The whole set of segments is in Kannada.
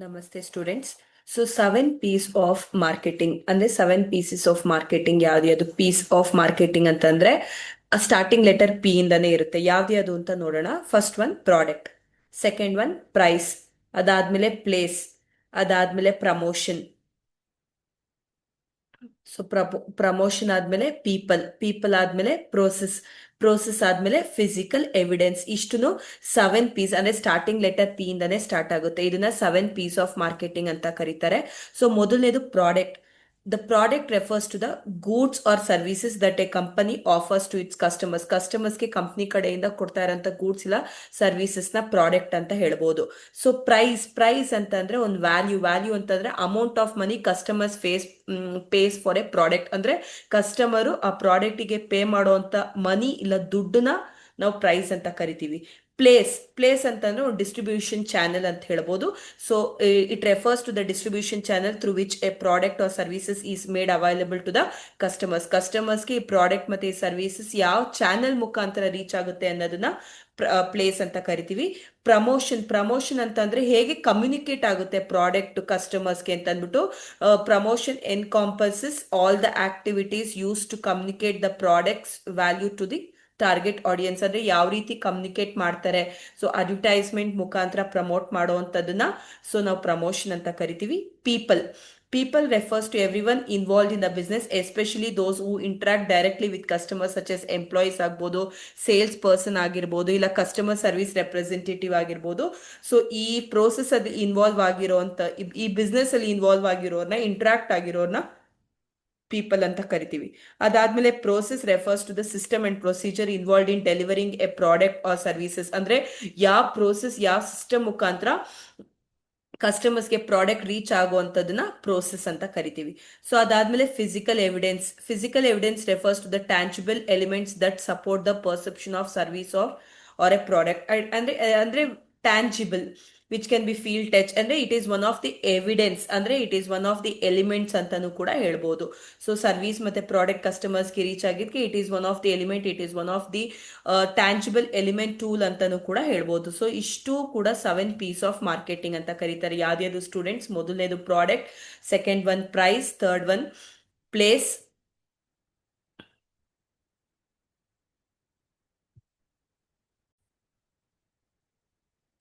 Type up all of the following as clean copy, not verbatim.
ನಮಸ್ತೆ students. So 7 P's of marketing ಅಂದ್ರೆ 7 Pieces ಆಫ್ ಮಾರ್ಕೆಟಿಂಗ್ ಯಾವ್ದು ಪೀಸ್ ಆಫ್ ಮಾರ್ಕೆಟಿಂಗ್ ಅಂತಂದ್ರೆ ಸ್ಟಾರ್ಟಿಂಗ್ ಲೆಟರ್ ಪಿ ಇಂದಾನೆ ಇರುತ್ತೆ. ಯಾವ್ದು ಅಂತ ನೋಡೋಣ. First one product, second one price, ಅದಾದ್ಮೇಲೆ ಪ್ಲೇಸ್, ಅದಾದ್ಮೇಲೆ ಪ್ರಮೋಷನ್. ಸೊ ಪ್ರಮೋಷನ್ ಆದ್ಮೇಲೆ ಪೀಪಲ್ ಆದ್ಮೇಲೆ ಪ್ರೋಸೆಸ್ ಆದ್ಮೇಲೆ ಫಿಸಿಕಲ್ ಎವಿಡೆನ್ಸ್. ಇಷ್ಟು 7 P's ಅಂದ್ರೆ ಸ್ಟಾರ್ಟಿಂಗ್ ಲೆಟರ್ ಪಿ ಇಂದಾನೆ ಸ್ಟಾರ್ಟ್ ಆಗುತ್ತೆ. ಇದನ್ನ 7 P's ಆಫ್ ಮಾರ್ಕೆಟಿಂಗ್ ಅಂತ ಕರೀತಾರೆ. ಸೊ ಮೊದಲನೇದು product. The product refers to the goods or services that a company offers to its customers. ಕಸ್ಟಮರ್ಸ್ಗೆ ಕಂಪ್ನಿ ಕಡೆಯಿಂದ ಕೊಡ್ತಾ ಇರೋಂಥ ಗೂಡ್ಸ್ ಇಲ್ಲ ಸರ್ವಿಸಸ್ ನ ಪ್ರಾಡಕ್ಟ್ ಅಂತ ಹೇಳ್ಬೋದು. ಸೊ ಪ್ರೈಸ್ ಅಂತಂದ್ರೆ ಒಂದು ವ್ಯಾಲ್ಯೂ ಅಂತಂದ್ರೆ amount of money customers pays for a product. ಅಂದ್ರೆ ಕಸ್ಟಮರು ಆ ಪ್ರಾಡಕ್ಟಿಗೆ ಪೇ ಮಾಡುವಂತ ಮನಿ ಇಲ್ಲ ದುಡ್ಡನ್ನ ನಾವು ಪ್ರೈಸ್ ಅಂತ ಕರಿತೀವಿ. ಪ್ಲೇಸ್ ಅಂತಂದ್ರೆ ಒಂದು ಡಿಸ್ಟ್ರಿಬ್ಯೂಷನ್ ಚಾನೆಲ್ ಅಂತ ಹೇಳ್ಬೋದು. So it refers to the distribution channel through which a product or services is made available to the ಕಸ್ಟಮರ್ಸ್ಗೆ ಈ ಪ್ರಾಡಕ್ಟ್ ಮತ್ತೆ ಈ ಸರ್ವಿಸಸ್ ಯಾವ ಚಾನೆಲ್ ಮುಖಾಂತರ ರೀಚ್ ಆಗುತ್ತೆ ಅನ್ನೋದನ್ನ ಪ್ಲೇಸ್ ಅಂತ ಕರಿತೀವಿ. ಪ್ರಮೋಷನ್ ಅಂತಂದ್ರೆ ಹೇಗೆ ಕಮ್ಯುನಿಕೇಟ್ ಆಗುತ್ತೆ ಪ್ರಾಡಕ್ಟ್ ಕಸ್ಟಮರ್ಸ್ಗೆ ಅಂತ ಅಂದ್ಬಿಟ್ಟು promotion encompasses all the activities use to communicate the product's value to the target audience. ಅಂದ್ರೆ ಯಾವ ರೀತಿ ಕಮ್ಯುನಿಕೇಟ್ ಮಾಡ್ತಾರೆ, ಸೊ ಅಡ್ವರ್ಟೈಸ್ಮೆಂಟ್ ಮುಖಾಂತರ ಪ್ರಮೋಟ್ ಮಾಡುವಂಥದ್ದನ್ನ ಸೊ ನಾವು ಪ್ರಮೋಷನ್ ಅಂತ ಕರಿತೀವಿ. People refers to everyone involved in the business, especially those who interact directly with customers such as employees ಆಗ್ಬೋದು, ಸೇಲ್ಸ್ ಪರ್ಸನ್ ಆಗಿರ್ಬೋದು, ಇಲ್ಲ ಕಸ್ಟಮರ್ ಸರ್ವಿಸ್ ರೆಪ್ರೆಸೆಂಟೇಟಿವ್ ಆಗಿರ್ಬೋದು. ಸೊ ಈ ಪ್ರೋಸೆಸ್ ಅಲ್ಲಿ ಇನ್ವಾಲ್ವ್ ಆಗಿರೋಂಥ ಈ ಬಿಸ್ನೆಸ್ ಅಲ್ಲಿ ಇನ್ವಾಲ್ವ್ ಆಗಿರೋರ್ನ ಇಂಟ್ರಾಕ್ಟ್ ಆಗಿರೋರ್ನ ಪೀಪಲ್ ಅಂತ ಕರಿತೀವಿ. ಅದಾದ್ಮೇಲೆ process refers to the system and procedure involved in delivering a product or services. ಅಂದ್ರೆ ಯಾವ ಪ್ರೋಸೆಸ್ ಯಾವ ಸಿಸ್ಟಮ್ ಮುಖಾಂತರ ಕಸ್ಟಮರ್ಸ್ಗೆ ಪ್ರಾಡಕ್ಟ್ ರೀಚ್ ಆಗುವಂಥದ್ದನ್ನ ಪ್ರೋಸೆಸ್ ಅಂತ ಕರಿತೀವಿ. ಸೊ ಅದಾದ್ಮೇಲೆ physical evidence refers to the tangible elements that support the perception of service or a product. ಅಂದ್ರೆ tangible which can be feel touch. ಅಂದ್ರೆ it is one of the evidence, ಅಂದ್ರೆ it is one of the elements ಅಂತಾನು ಕೂಡ ಹೇಳ್ಬೋದು. ಸೊ ಸರ್ವಿಸ್ ಮತ್ತೆ ಪ್ರಾಡಕ್ಟ್ ಕಸ್ಟಮರ್ಸ್ಗೆ ರೀಚ್ ಆಗಿದ್ಕೆ it is one of the element, it is one of the tangible element tool ಅಂತಾನು ಕೂಡ ಹೇಳ್ಬೋದು. ಸೊ ಇಷ್ಟು ಕೂಡ 7 P's ಆಫ್ ಮಾರ್ಕೆಟಿಂಗ್ ಅಂತ ಕರೀತಾರೆ. ಯಾವ್ದು ಸ್ಟೂಡೆಂಟ್ಸ್? ಮೊದಲನೇದು product, second one price, third one place,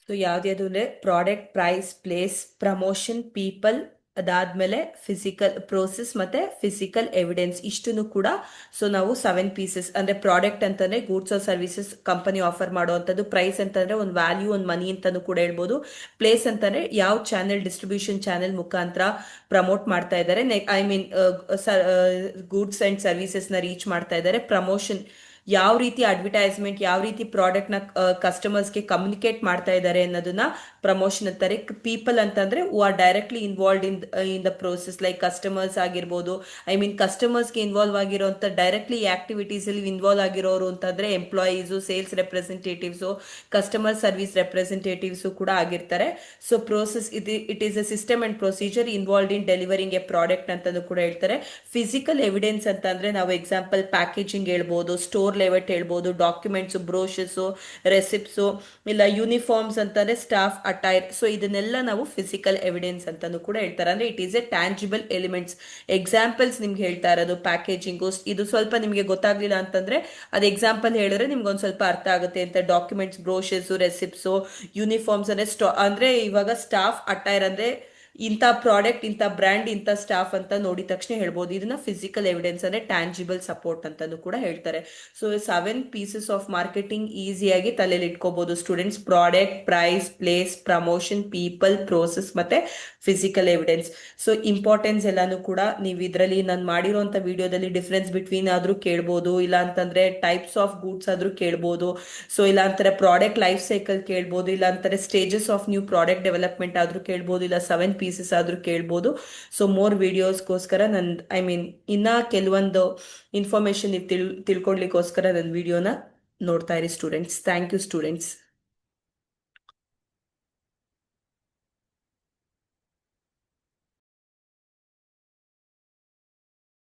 so ಯಾವ್ದು ಅಂದ್ರೆ product, price, place, promotion, people, ಅದಾದ್ಮೇಲೆ ಫಿಸಿಕಲ್ ಪ್ರೋಸೆಸ್ ಮತ್ತೆ ಫಿಸಿಕಲ್ ಎವಿಡೆನ್ಸ್. ಇಷ್ಟನ್ನು ಕೂಡ ಸೊ ನಾವು 7 P's ಅಂದ್ರೆ ಪ್ರಾಡಕ್ಟ್ ಅಂತಂದ್ರೆ goods or services company offer ಮಾಡುವಂಥದ್ದು, ಪ್ರೈಸ್ ಅಂತಂದ್ರೆ ಒಂದು ವ್ಯಾಲ್ಯೂ ಒಂದು ಮನಿ ಅಂತಾನು ಕೂಡ ಹೇಳ್ಬೋದು, ಪ್ಲೇಸ್ ಅಂತಂದ್ರೆ ಯಾವ ಚಾನೆಲ್ ಡಿಸ್ಟ್ರಿಬ್ಯೂಷನ್ ಚಾನೆಲ್ ಮುಖಾಂತರ ಪ್ರಮೋಟ್ ಮಾಡ್ತಾ ಇದ್ದಾರೆ, I mean goods and services ನ ರೀಚ್ ಮಾಡ್ತಾ ಇದ್ದಾರೆ, ಪ್ರಮೋಷನ್ ಯಾವ ರೀತಿ ಅಡ್ವರ್ಟೈಸ್ಮೆಂಟ್ ಯಾವ ರೀತಿ ಪ್ರಾಡಕ್ಟ್ ನ ಕಸ್ಟಮರ್ಸ್ಗೆ ಕಮ್ಯುನಿಕೇಟ್ ಮಾಡ್ತಾ ಇದ್ದಾರೆ ಅನ್ನೋದನ್ನ ಪ್ರಮೋಷನ್ ಅಂತಾರೆ. ಪೀಪಲ್ ಅಂತಂದ್ರೆ who are directly involved in the process, like customers ಆಗಿರ್ಬೋದು, ಐ ಮೀನ್ ಕಸ್ಟಮರ್ಸ್ಗೆ ಇನ್ವಾಲ್ವ್ ಆಗಿರೋಂಥ ಡೈರೆಕ್ಟ್ಲಿ ಆಕ್ಟಿವಿಟೀಸ್ ಅಲ್ಲಿ ಇನ್ವಾಲ್ವ್ ಆಗಿರೋರು ಅಂತಂದ್ರೆ employees, sales representatives, customer service representatives ಕೂಡ ಆಗಿರ್ತಾರೆ. So process it is a system and procedure involved in delivering a product ಅಂತಾನು ಕೂಡ ಹೇಳ್ತಾರೆ. ಫಿಸಿಕಲ್ ಎವಿಡೆನ್ಸ್ ಅಂತಂದ್ರೆ ನಾವು ಎಕ್ಸಾಂಪಲ್ ಪ್ಯಾಕೇಜಿಂಗ್ ಹೇಳ್ಬೋದು, ಸ್ಟೋರ್ ಲೆವೆಟ್ ಹೇಳ್ಬೋದು, ಡಾಕ್ಯುಮೆಂಟ್ಸ್, ಬ್ರೋಷರ್ಸ್, ರೆಸಿಪ್ಟ್ಸು, ಇಲ್ಲ ಯೂನಿಫಾರ್ಮ್ಸ್ ಅಂತಂದ್ರೆ ಸ್ಟಾಫ್ ಅಟೈರ್. ಸೊ ಇದನ್ನೆಲ್ಲ ನಾವು ಫಿಸಿಕಲ್ ಎವಿಡೆನ್ಸ್ ಅಂತಾನು ಕೂಡ ಹೇಳ್ತಾರೆ. ಅಂದ್ರೆ it is A tangible elements. Examples ನಿಮ್ಗೆ ಹೇಳ್ತಾ ಇರೋದು ಪ್ಯಾಕೇಜಿಂಗು, ಇದು ಸ್ವಲ್ಪ ನಿಮ್ಗೆ ಗೊತ್ತಾಗ್ಲಿಲ್ಲ ಅಂತಂದ್ರೆ ಅದು ಎಕ್ಸಾಂಪಲ್ ಹೇಳಿದ್ರೆ ನಿಮ್ಗೆ ಒಂದ್ ಸ್ವಲ್ಪ ಅರ್ಥ ಆಗುತ್ತೆ ಅಂತ. ಡಾಕ್ಯುಮೆಂಟ್ಸ್, ಬ್ರೋಷರ್ಸ್, ರೆಸಿಪ್ಟ್ಸು, ಯೂನಿಫಾರ್ಮ್ಸ್ ಅಂದ್ರೆ ಇವಾಗ ಸ್ಟಾಫ್ ಅಟೈರ್ ಅಂದ್ರೆ ಇಂಥ ಪ್ರಾಡಕ್ಟ್, ಇಂಥ ಬ್ರ್ಯಾಂಡ್, ಇಂಥ ಸ್ಟಾಫ್ ಅಂತ ನೋಡಿದ ತಕ್ಷಣ ಹೇಳ್ಬೋದು. ಇದನ್ನ ಫಿಸಿಕಲ್ ಎವಿಡೆನ್ಸ್ ಅಂದ್ರೆ ಟ್ಯಾಂಜಿಬಲ್ ಸಪೋರ್ಟ್ ಅಂತಾನು ಕೂಡ ಹೇಳ್ತಾರೆ. ಸೊ 7 P's ಆಫ್ ಮಾರ್ಕೆಟಿಂಗ್ ಈಸಿಯಾಗಿ ತಲೆಯಲ್ಲಿ ಇಟ್ಕೋಬಹುದು students. Product, price, place, promotion, people, process ಮತ್ತೆ ಫಿಸಿಕಲ್ ಎವಿಡೆನ್ಸ್. ಸೊ ಇಂಪಾರ್ಟೆನ್ಸ್ ಎಲ್ಲಾನು ಕೂಡ ನೀವು ಇದರಲ್ಲಿ ನಾನು ಮಾಡಿರುವಂತ ವಿಡಿಯೋದಲ್ಲಿ ಡಿಫ್ರೆನ್ಸ್ ಬಿಟ್ವೀನ್ ಆದ್ರೂ ಕೇಳ್ಬೋದು, ಇಲ್ಲ ಅಂತಂದ್ರೆ ಟೈಪ್ಸ್ ಆಫ್ ಗೂಡ್ಸ್ ಆದ್ರೂ ಕೇಳ್ಬೋದು, ಸೊ ಇಲ್ಲ ಅಂತಾರೆ ಪ್ರಾಡಕ್ಟ್ ಲೈಫ್ ಸೈಕಲ್ ಕೇಳ್ಬೋದು, ಇಲ್ಲ ಅಂತಾರೆ stages of new product development ಆದ್ರೂ ಕೇಳ್ಬೋದು, ಇಲ್ಲ 7 P's ಆದ್ರೂ ಕೇಳ್ಬೋದು. ಸೊ ಮೋರ್ ವಿಡಿಯೋಸ್ಗೋಸ್ಕರ ಐ ಮೀನ್ ಇನ್ನ ಕೆಲವೊಂದು ಇನ್ಫಾರ್ಮೇಶನ್ ತಿಳ್ಕೊಳ್ಲಿಕ್ಕೋಸ್ಕರ ನನ್ನ ವಿಡಿಯೋನ ನೋಡ್ತಾ ಇರಿ ಸ್ಟೂಡೆಂಟ್ಸ್. Thank you students.